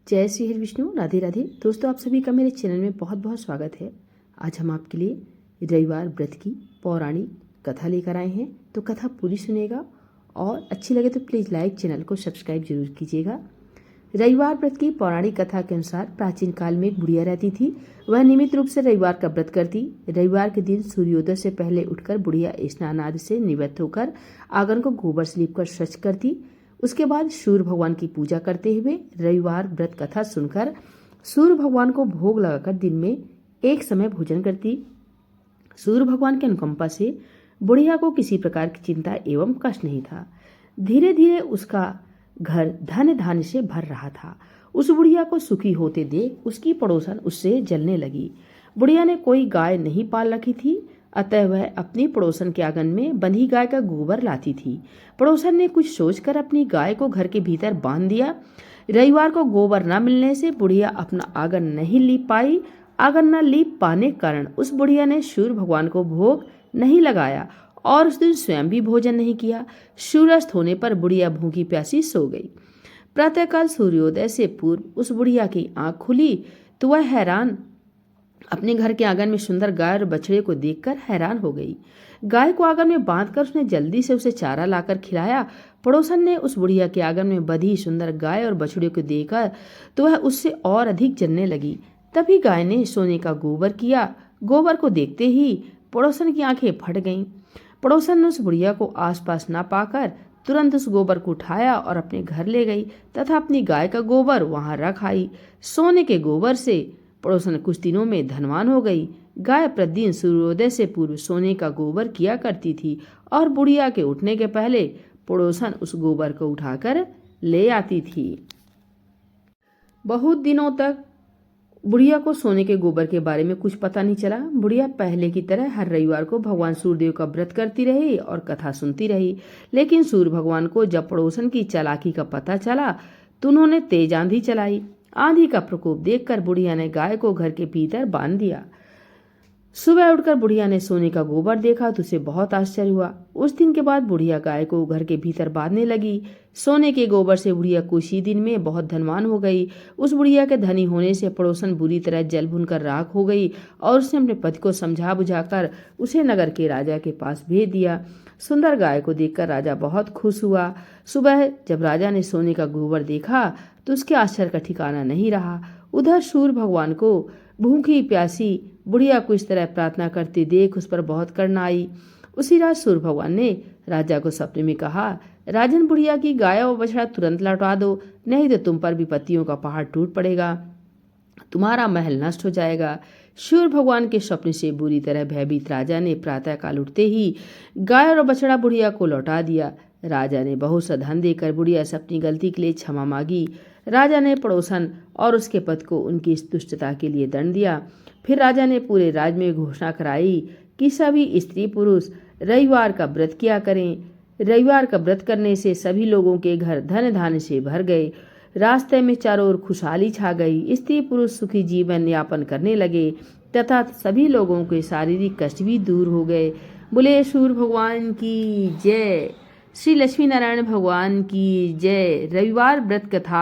जय श्री हरि विष्णु, राधे राधे। दोस्तों, आप सभी का मेरे चैनल में बहुत बहुत स्वागत है। आज हम आपके लिए रविवार व्रत की पौराणिक कथा लेकर आए हैं, तो कथा पूरी सुनेगा और अच्छी लगे तो प्लीज़ लाइक, चैनल को सब्सक्राइब जरूर कीजिएगा। रविवार व्रत की पौराणिक कथा के अनुसार प्राचीन काल में एक बुढ़िया रहती थी। वह नियमित रूप से रविवार का व्रत करती। रविवार के दिन सूर्योदय से पहले उठकर बुढ़िया स्नान आदि से निवृत्त होकर आंगन को गोबर से लीपकर स्वच्छ करती। उसके बाद सूर्य भगवान की पूजा करते हुए रविवार व्रत कथा सुनकर सूर्य भगवान को भोग लगाकर दिन में एक समय भोजन करती। सूर्य भगवान की अनुकंपा से बुढ़िया को किसी प्रकार की चिंता एवं कष्ट नहीं था। धीरे धीरे उसका घर धन धान्य से भर रहा था। उस बुढ़िया को सुखी होते देख उसकी पड़ोसन उससे जलने लगी। बुढ़िया ने कोई गाय नहीं पाल रखी थी, अतः वह अपनी पड़ोसन के आंगन में बंधी गाय का गोबर लाती थी। पड़ोसन ने कुछ सोचकर अपनी गाय को घर के भीतर बांध दिया। रविवार को गोबर न मिलने से बुढ़िया अपना आंगन नहीं लीप पाई। आंगन न लीप पाने के कारण उस बुढ़िया ने सूर्य भगवान को भोग नहीं लगाया और उस दिन स्वयं भी भोजन नहीं किया। सूर्यास्त होने पर बुढ़िया भूखी प्यासी सो गई। प्रातःकाल सूर्योदय से पूर्व उस बुढ़िया की आंख खुली तो वह हैरान अपने घर के आंगन में सुंदर गाय और बछड़े को देखकर हैरान हो गई। गाय को आंगन में बांधकर उसने जल्दी से उसे चारा लाकर खिलाया। पड़ोसन ने उस बुढ़िया के आंगन में बंधी सुंदर गाय और बछड़े को देखकर तो वह उससे और अधिक जलने लगी। तभी गाय ने सोने का गोबर किया। गोबर को देखते ही पड़ोसन की आंखें फट गईं। पड़ोसन ने उस बुढ़िया को आसपास ना पाकर तुरंत उस गोबर को उठाया और अपने घर ले गई तथा अपनी गाय का गोबर वहां रख आई। सोने के गोबर से पड़ोसन कुछ दिनों में धनवान हो गई। गाय प्रतिदिन सूर्योदय से पूर्व सोने का गोबर किया करती थी और बुढ़िया के उठने के पहले पड़ोसन उस गोबर को उठाकर ले आती थी। बहुत दिनों तक बुढ़िया को सोने के गोबर के बारे में कुछ पता नहीं चला। बुढ़िया पहले की तरह हर रविवार को भगवान सूर्यदेव का व्रत करती रही और कथा सुनती रही। लेकिन सूर्य भगवान को जब पड़ोसन की चालाकी का पता चला तो उन्होंने तेज आंधी चलाई। आंधी का प्रकोप देखकर बुढ़िया ने गाय को घर के भीतर बांध दिया। सुबह उठकर बुढ़िया ने सोने का गोबर देखा तो उसे बहुत आश्चर्य हुआ। उस दिन के बाद बुढ़िया गाय को घर के भीतर बांधने लगी। सोने के गोबर से बुढ़िया कुछ ही दिन में बहुत धनवान हो गई। उस बुढ़िया के धनी होने से पड़ोसन बुरी तरह जल भुन कर राख हो गई और उसने अपने पति को समझा बुझाकर उसे नगर के राजा के पास भेज दिया। सुंदर गाय को देखकर राजा बहुत खुश हुआ। सुबह जब राजा ने सोने का गोबर देखा तो उसके आश्चर्य का ठिकाना नहीं रहा। उधर सूर्य भगवान को भूखी प्यासी बुढ़िया को इस तरह प्रार्थना करते देख उस पर बहुत करुणा आई। उसी रात सूर्य भगवान ने राजा को सपने में कहा, राजन, बुढ़िया की गाय और बछड़ा तुरंत लौटा दो, नहीं तो तुम पर विपत्तियों का पहाड़ टूट पड़ेगा, तुम्हारा महल नष्ट हो जाएगा। सूर्य भगवान के स्वप्न से बुरी तरह भयभीत राजा ने प्रातःकाल उठते ही गाय और बछड़ा बुढ़िया को लौटा दिया। राजा ने बहुत सा धन देकर बुढ़िया से अपनी गलती के लिए क्षमा मांगी। राजा ने पड़ोसन और उसके पति को उनकी इस दुष्टता के लिए दंड दिया। फिर राजा ने पूरे राज्य में घोषणा कराई कि सभी स्त्री पुरुष रविवार का व्रत किया करें। रविवार का व्रत करने से सभी लोगों के घर धन धान्य से भर गए। रास्ते में चारों ओर खुशहाली छा गई। स्त्री पुरुष सुखी जीवन यापन करने लगे तथा सभी लोगों के शारीरिक कष्ट भी दूर हो गए। बोले सूर्य भगवान की जय। श्री लक्ष्मी नारायण भगवान की जय। रविवार व्रत कथा